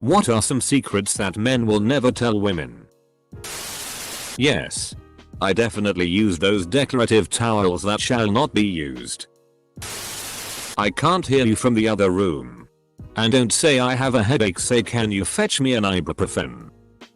What are some secrets that men will never tell women? Yes. I definitely use those decorative towels that shall not be used. I can't hear you from the other room. And don't say I have a headache, say can you fetch me an ibuprofen.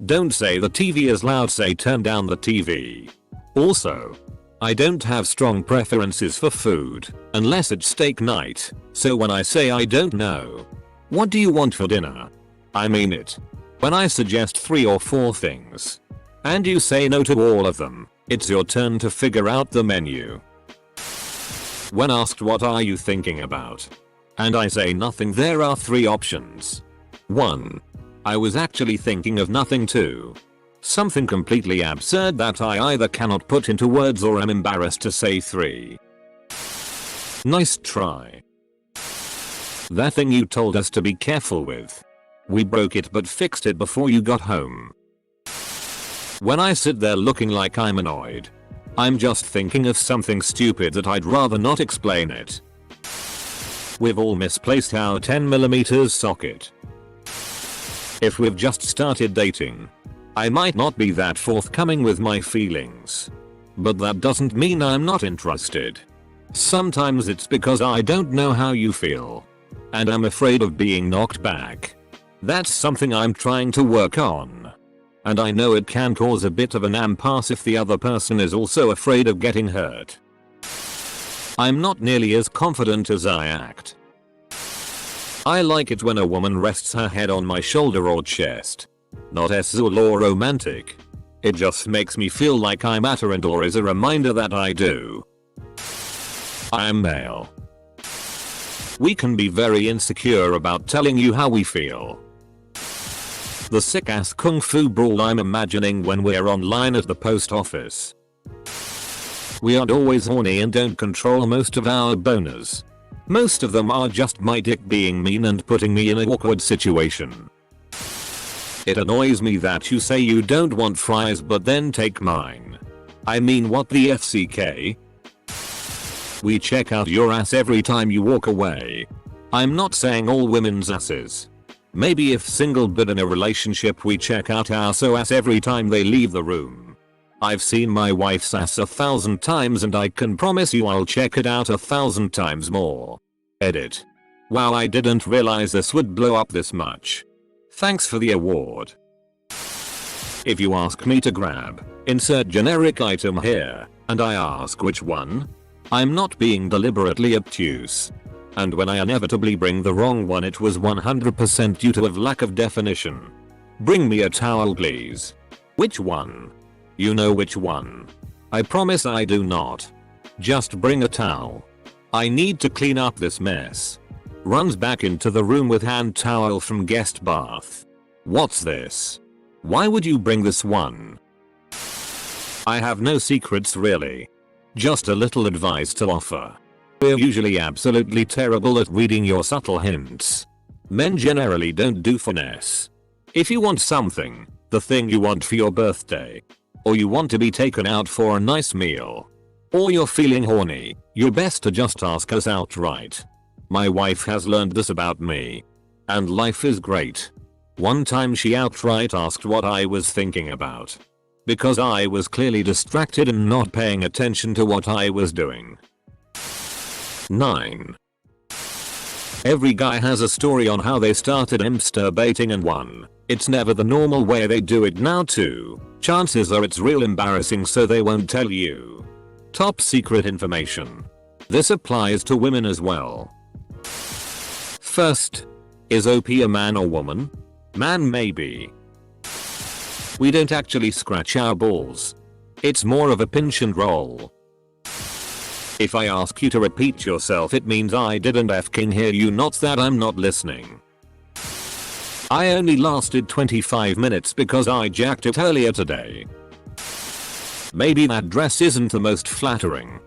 Don't say the TV is loud, say turn down the TV. Also, I don't have strong preferences for food, unless it's steak night, so when I say I don't know, what do you want for dinner? I mean it. When I suggest 3 or 4 things, and you say no to all of them, it's your turn to figure out the menu. When asked what are you thinking about, and I say nothing, there are 3 options. 1. I was actually thinking of nothing. 2. Something completely absurd that I either cannot put into words or am embarrassed to say. 3. Nice try. That thing you told us to be careful with. We broke it but fixed it before you got home. When I sit there looking like I'm annoyed, I'm just thinking of something stupid that I'd rather not explain it. We've all misplaced our 10mm socket. If we've just started dating, I might not be that forthcoming with my feelings. But that doesn't mean I'm not interested. Sometimes it's because I don't know how you feel, and I'm afraid of being knocked back. That's something I'm trying to work on. And I know it can cause a bit of an impasse if the other person is also afraid of getting hurt. I'm not nearly as confident as I act. I like it when a woman rests her head on my shoulder or chest. Not sexual or romantic. It just makes me feel like I'm at her and or is a reminder that I do. I'm male. We can be very insecure about telling you how we feel. The sick ass kung fu brawl I'm imagining when we're online at the post office. We aren't always horny and don't control most of our boners. Most of them are just my dick being mean and putting me in an awkward situation. It annoys me that you say you don't want fries but then take mine. I mean, what the FCK? We check out your ass every time you walk away. I'm not saying all women's asses. Maybe if single but in a relationship we check out our so ass every time they leave the room. I've seen my wife's ass 1,000 times and I can promise you I'll check it out 1,000 times more. Edit. Wow, I didn't realize this would blow up this much. Thanks for the award. If you ask me to grab, insert generic item here, and I ask which one, I'm not being deliberately obtuse. And when I inevitably bring the wrong one, it was 100% due to a lack of definition. Bring me a towel please. Which one? You know which one. I promise I do not. Just bring a towel. I need to clean up this mess. Runs back into the room with hand towel from guest bath. What's this? Why would you bring this one? I have no secrets really. Just a little advice to offer. We're usually absolutely terrible at reading your subtle hints. Men generally don't do finesse. If you want something, the thing you want for your birthday, or you want to be taken out for a nice meal, or you're feeling horny, you're best to just ask us outright. My wife has learned this about me. And life is great. One time she outright asked what I was thinking about. Because I was clearly distracted and not paying attention to what I was doing. 9. Every guy has a story on how they started masturbating, and 1. It's never the normal way they do it now. 2. Chances are it's real embarrassing, so they won't tell you. Top secret information. This applies to women as well. First, is OP a man or woman? Man maybe. We don't actually scratch our balls. It's more of a pinch and roll. If I ask you to repeat yourself, it means I didn't f***ing hear you, not that I'm not listening. I only lasted 25 minutes because I jacked it earlier today. Maybe that dress isn't the most flattering.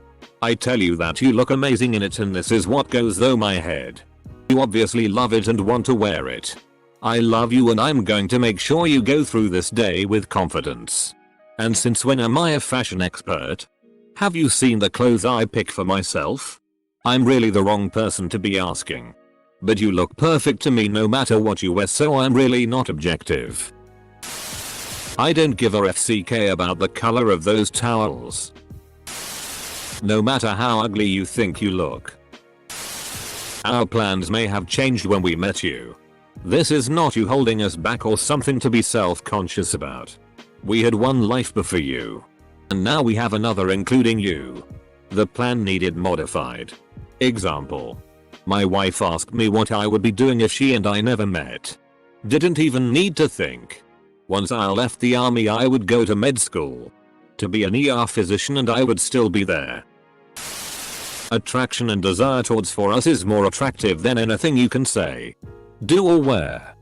I tell you that you look amazing in it and this is what goes through my head. You obviously love it and want to wear it. I love you and I'm going to make sure you go through this day with confidence. And since when am I a fashion expert? Have you seen the clothes I pick for myself? I'm really the wrong person to be asking. But you look perfect to me no matter what you wear, so I'm really not objective. I don't give a FCK about the color of those towels. No matter how ugly you think you look. Our plans may have changed when we met you. This is not you holding us back or something to be self-conscious about. We had one life before you. And now we have another, including you. The plan needed modified. Example. My wife asked me what I would be doing if she and I never met. Didn't even need to think. Once I left the army, I would go to med school to be an ER physician, and I would still be there. Attraction and desire towards for us is more attractive than anything you can say, do or wear.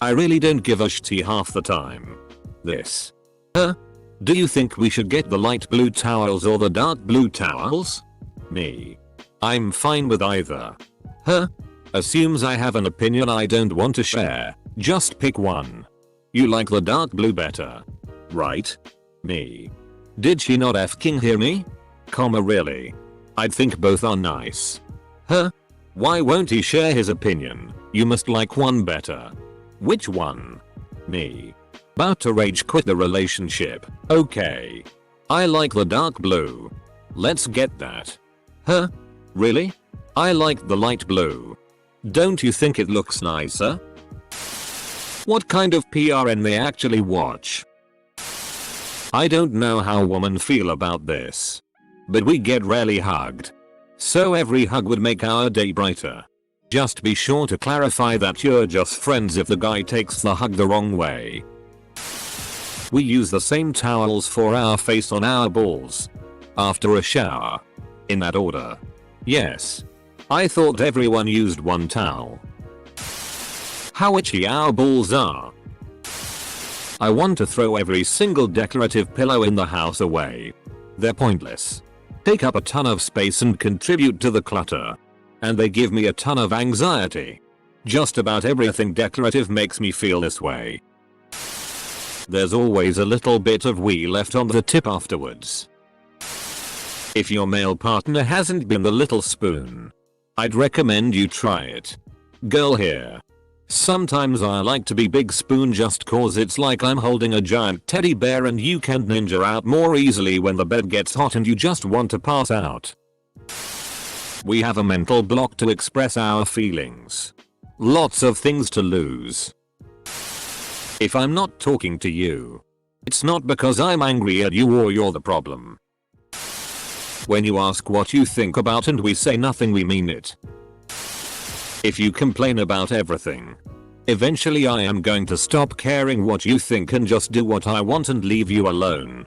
I really don't give a shit half the time. This. Do you think we should get the light blue towels or the dark blue towels? Me. I'm fine with either. Assumes I have an opinion I don't want to share. Just pick one. You like the dark blue better. Right? Me. Did she not f***ing hear me? Really? I'd think both are nice. Why won't he share his opinion? You must like one better. Which one? Me. About to rage quit the relationship. Okay. I like the dark blue. Let's get that. Really? I like the light blue. Don't you think it looks nicer? What kind of PRN they actually watch? I don't know how women feel about this. But we get rarely hugged. So every hug would make our day brighter. Just be sure to clarify that you're just friends if the guy takes the hug the wrong way. We use the same towels for our face on our balls. After a shower. In that order. Yes. I thought everyone used one towel. How itchy our balls are. I want to throw every single decorative pillow in the house away. They're pointless. Take up a ton of space and contribute to the clutter. And they give me a ton of anxiety. Just about everything decorative makes me feel this way. There's always a little bit of wee left on the tip afterwards. If your male partner hasn't been the little spoon, I'd recommend you try it. Girl here. Sometimes I like to be big spoon just cause it's like I'm holding a giant teddy bear and you can ninja out more easily when the bed gets hot and you just want to pass out. We have a mental block to express our feelings. Lots of things to lose. If I'm not talking to you, it's not because I'm angry at you or you're the problem. When you ask what you think about and we say nothing, we mean it. If you complain about everything, eventually I am going to stop caring what you think and just do what I want and leave you alone.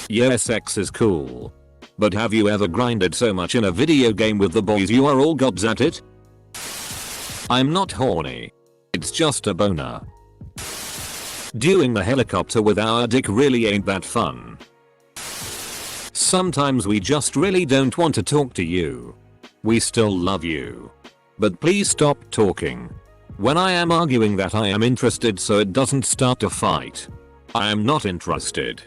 Yeah, sex is cool. But have you ever grinded so much in a video game with the boys you are all gods at it? I'm not horny. It's just a boner. Doing the helicopter with our dick really ain't that fun. Sometimes we just really don't want to talk to you. We still love you. But please stop talking. When I am arguing that I am interested so it doesn't start a fight. I am not interested.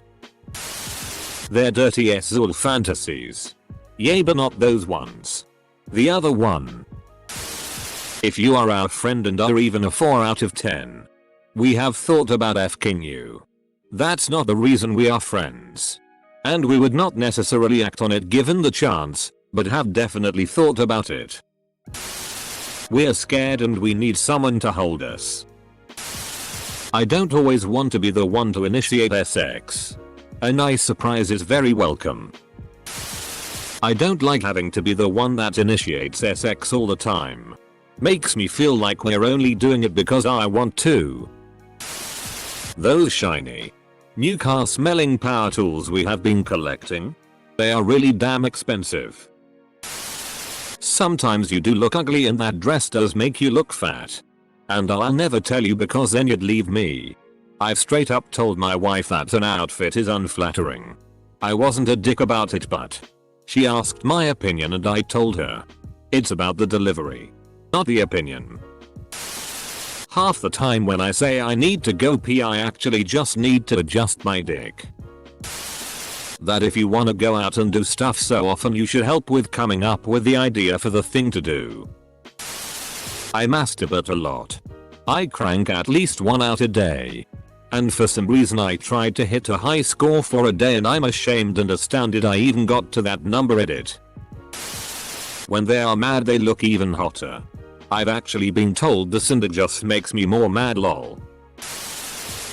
They're dirty Azul fantasies. Yay, but not those ones. The other one. If you are our friend and are even a 4 out of 10. We have thought about f***ing you. That's not the reason we are friends. And we would not necessarily act on it given the chance, but have definitely thought about it. We're scared and we need someone to hold us. I don't always want to be the one to initiate sex. A nice surprise is very welcome. I don't like having to be the one that initiates sex all the time. Makes me feel like we're only doing it because I want to. Those shiny, new car smelling power tools we have been collecting, they are really damn expensive. Sometimes you do look ugly and that dress does make you look fat. And I'll never tell you because then you'd leave me. I've straight up told my wife that an outfit is unflattering. I wasn't a dick about it, but she asked my opinion and I told her. It's about the delivery, not the opinion. Half the time when I say I need to go pee I actually just need to adjust my dick. That if you wanna go out and do stuff so often you should help with coming up with the idea for the thing to do. I masturbate a lot. I crank at least one out a day. And for some reason I tried to hit a high score for a day and I'm ashamed and astounded I even got to that number. Edit. When they are mad they look even hotter. I've actually been told this and it just makes me more mad lol.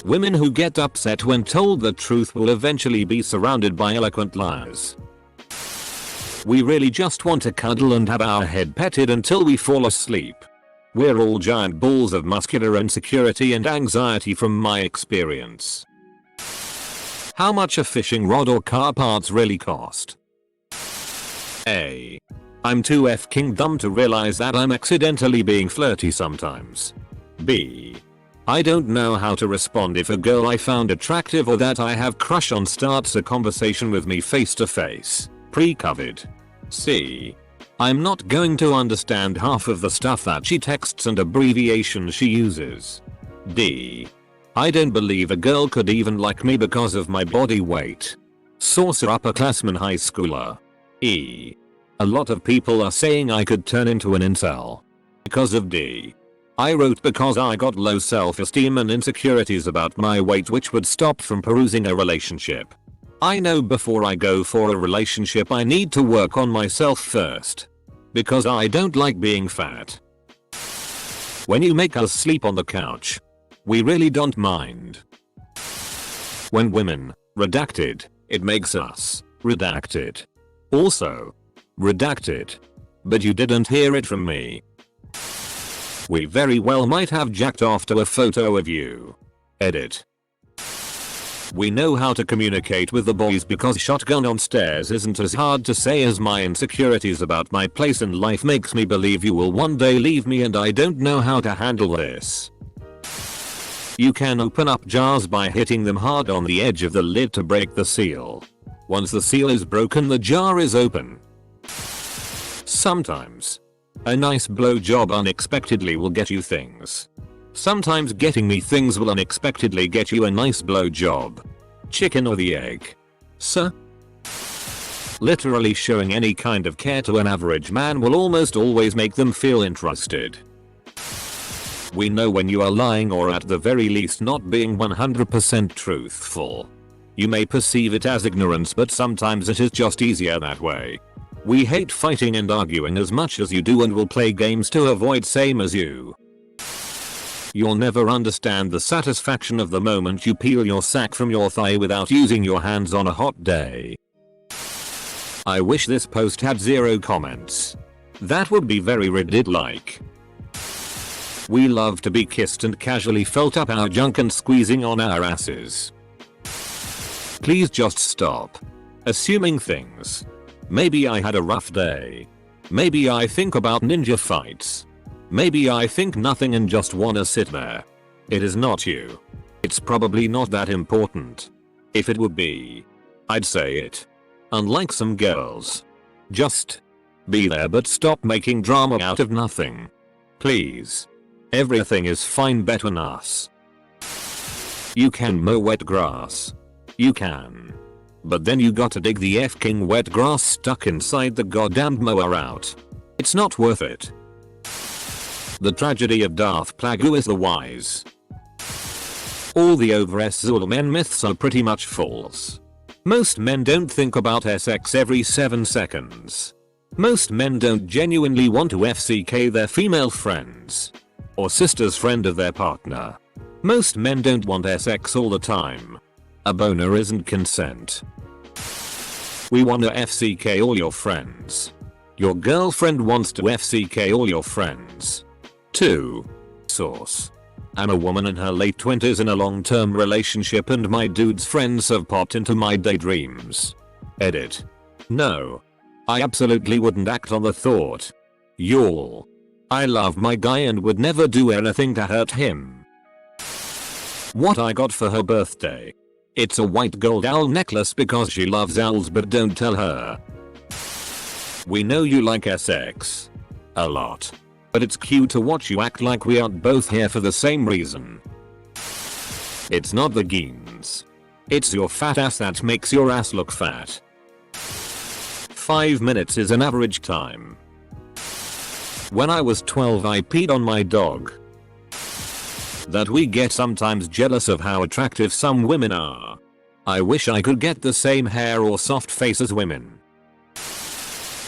Women who get upset when told the truth will eventually be surrounded by eloquent liars. We really just want to cuddle and have our head petted until we fall asleep. We're all giant balls of muscular insecurity and anxiety from my experience. How much a fishing rod or car parts really cost? A. I'm too f***ing dumb to realize that I'm accidentally being flirty sometimes. B. I don't know how to respond if a girl I found attractive or that I have crush on starts a conversation with me face to face, pre-COVID. C. I'm not going to understand half of the stuff that she texts and abbreviations she uses. D. I don't believe a girl could even like me because of my body weight. Source upperclassman high schooler. E. A lot of people are saying I could turn into an incel. Because of D. I wrote because I got low self-esteem and insecurities about my weight which would stop from perusing a relationship. I know before I go for a relationship I need to work on myself first. Because I don't like being fat. When you make us sleep on the couch, we really don't mind. When women, redacted, it makes us, redacted. Also, redacted. But you didn't hear it from me. We very well might have jacked off to a photo of you. Edit. We know how to communicate with the boys because shotgun on stairs isn't as hard to say as my insecurities about my place in life makes me believe you will one day leave me and I don't know how to handle this. You can open up jars by hitting them hard on the edge of the lid to break the seal. Once the seal is broken the jar is open. Sometimes a nice blowjob unexpectedly will get you things. Sometimes getting me things will unexpectedly get you a nice blowjob. Chicken or the egg? Sir? Literally showing any kind of care to an average man will almost always make them feel interested. We know when you are lying or at the very least not being 100% truthful. You may perceive it as ignorance but sometimes it is just easier that way. We hate fighting and arguing as much as you do and will play games to avoid same as you. You'll never understand the satisfaction of the moment you peel your sack from your thigh without using your hands on a hot day. I wish this post had 0 comments. That would be very Reddit-like. We love to be kissed and casually felt up our junk and squeezing on our asses. Please just stop assuming things. Maybe I had a rough day. Maybe I think about ninja fights. Maybe I think nothing and just wanna sit there. It is not you. It's probably not that important. If it would be, I'd say it. Unlike some girls. Just be there but stop making drama out of nothing. Please. Everything is fine between us. You can mow wet grass. You can. But then you gotta dig the f***ing wet grass stuck inside the goddamn mower out. It's not worth it. The tragedy of Darth Plagueis the Wise. All the over-S-Zul men myths are pretty much false. Most men don't think about sex every 7 seconds. Most men don't genuinely want to FCK their female friends. Or sister's friend of their partner. Most men don't want sex all the time. A boner isn't consent. We wanna FCK all your friends. Your girlfriend wants to FCK all your friends. 2. Source. I'm a woman in her late 20s in a long-term relationship and my dude's friends have popped into my daydreams. Edit. No. I absolutely wouldn't act on the thought. Y'all. I love my guy and would never do anything to hurt him. What I got for her birthday. It's a white gold owl necklace because she loves owls but don't tell her. We know you like sex. A lot. But it's cute to watch you act like we aren't both here for the same reason. It's not the genes. It's your fat ass that makes your ass look fat. 5 minutes is an average time. When I was 12 I peed on my dog. That we get sometimes jealous of how attractive some women are. I wish I could get the same hair or soft face as women.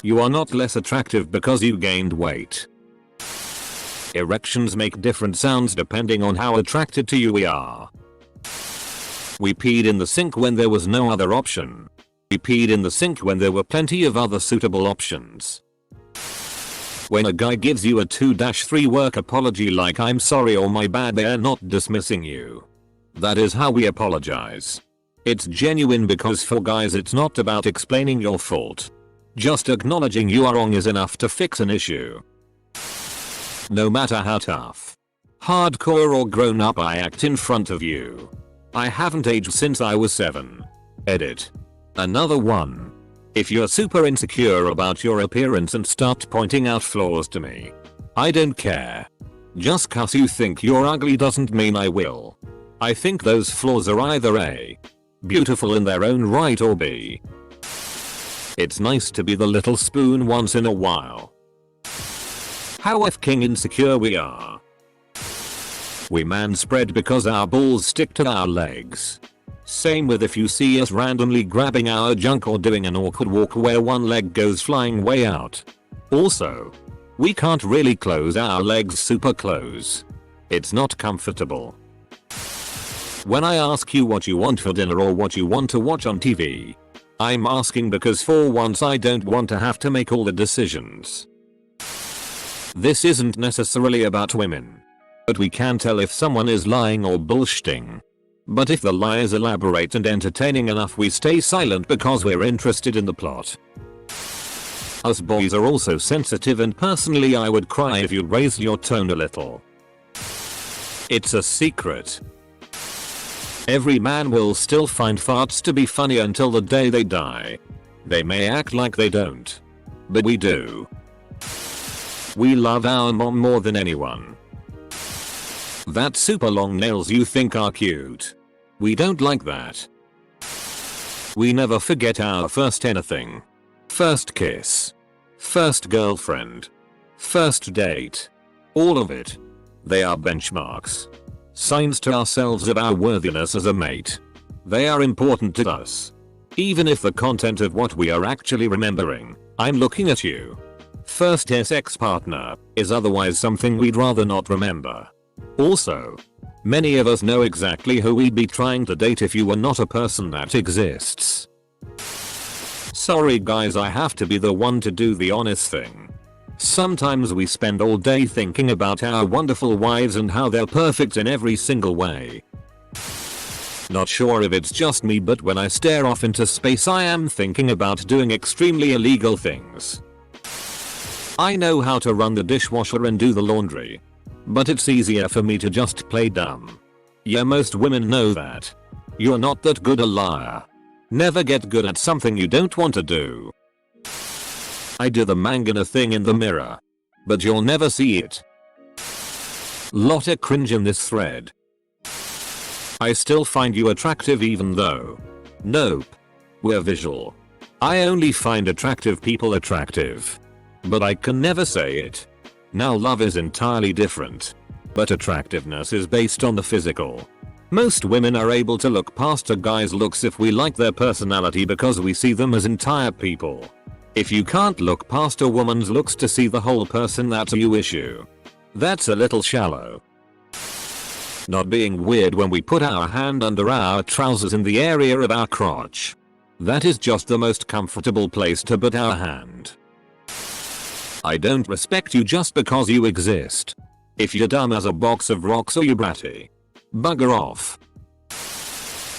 You are not less attractive because you gained weight. Erections make different sounds depending on how attracted to you we are. We peed in the sink when there was no other option. We peed in the sink when there were plenty of other suitable options. When a guy gives you a 2-3 work apology like I'm sorry or my bad, they're not dismissing you. That is how we apologize. It's genuine because for guys it's not about explaining your fault. Just acknowledging you are wrong is enough to fix an issue. No matter how tough, hardcore or grown up I act in front of you. I haven't aged since I was 7. Edit. Another one. If you're super insecure about your appearance and start pointing out flaws to me, I don't care. Just cause you think you're ugly doesn't mean I will. I think those flaws are either A, beautiful in their own right, or B, it's nice to be the little spoon once in a while. How f***ing insecure we are. We manspread because our balls stick to our legs. Same with if you see us randomly grabbing our junk or doing an awkward walk where one leg goes flying way out. Also, we can't really close our legs super close. It's not comfortable. When I ask you what you want for dinner or what you want to watch on TV, I'm asking because for once I don't want to have to make all the decisions. This isn't necessarily about women, but we can tell if someone is lying or bullshitting. But if the lie is elaborate and entertaining enough, we stay silent because we're interested in the plot. Us boys are also sensitive, and personally I would cry if you raised your tone a little. It's a secret. Every man will still find farts to be funny until the day they die. They may act like they don't, but we do. We love our mom more than anyone. That super long nails you think are cute. We don't like that. We never forget our first anything. First kiss. First girlfriend. First date. All of it. They are benchmarks. Signs to ourselves of our worthiness as a mate. They are important to us. Even if the content of what we are actually remembering, I'm looking at you, first sex partner, is otherwise something we'd rather not remember. Also, many of us know exactly who we'd be trying to date if you were not a person that exists. Sorry guys, I have to be the one to do the honest thing. Sometimes we spend all day thinking about our wonderful wives and how they're perfect in every single way. Not sure if it's just me, but when I stare off into space I am thinking about doing extremely illegal things. I know how to run the dishwasher and do the laundry, but it's easier for me to just play dumb. Yeah, most women know that. You're not that good a liar. Never get good at something you don't want to do. I do the mangana thing in the mirror, but you'll never see it. Lotta cringe in this thread. I still find you attractive even though. Nope. We're visual. I only find attractive people attractive. But I can never say it. Now love is entirely different. But attractiveness is based on the physical. Most women are able to look past a guy's looks if we like their personality because we see them as entire people. If you can't look past a woman's looks to see the whole person, that's a you issue. That's a little shallow. Not being weird when we put our hand under our trousers in the area of our crotch. That is just the most comfortable place to put our hand. I don't respect you just because you exist. If you're dumb as a box of rocks or you bratty, bugger off.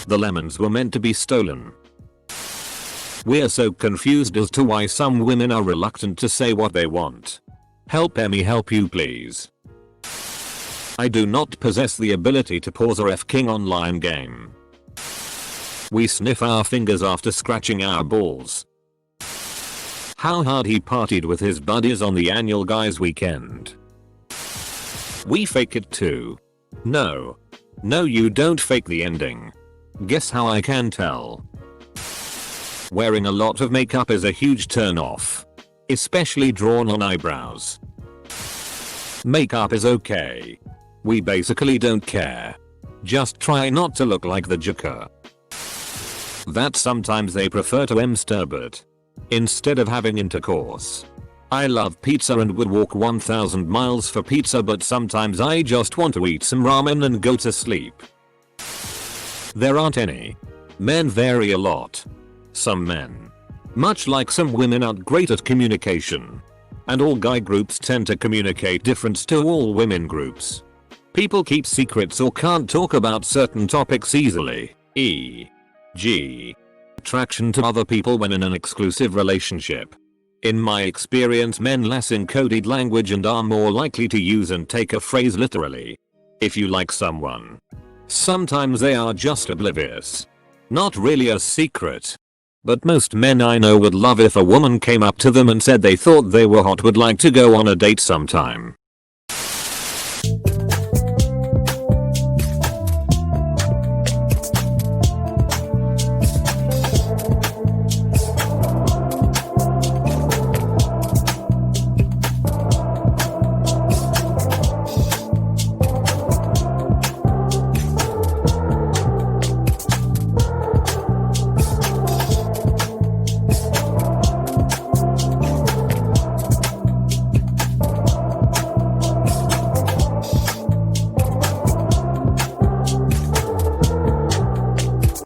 The lemons were meant to be stolen. We're so confused as to why some women are reluctant to say what they want. Help Emmy, help you please. I do not possess the ability to pause our F-King online game. We sniff our fingers after scratching our balls. How hard he partied with his buddies on the annual guys weekend. We fake it too. No. No, you don't fake the ending. Guess how I can tell? Wearing a lot of makeup is a huge turn off. Especially drawn on eyebrows. Makeup is okay. We basically don't care. Just try not to look like the Joker. That sometimes they prefer to masturbate instead of having intercourse. I love pizza and would walk 1000 miles for pizza, but sometimes I just want to eat some ramen and go to sleep. There aren't any. Men vary a lot. Some men, much like some women, are great at communication. And all guy groups tend to communicate different to all women groups. People keep secrets or can't talk about certain topics easily, e.g. attraction to other people when in an exclusive relationship. In my experience, men less encoded language and are more likely to use and take a phrase literally. If you like someone, sometimes they are just oblivious. Not really a secret. But most men I know would love if a woman came up to them and said they thought they were hot, would like to go on a date sometime.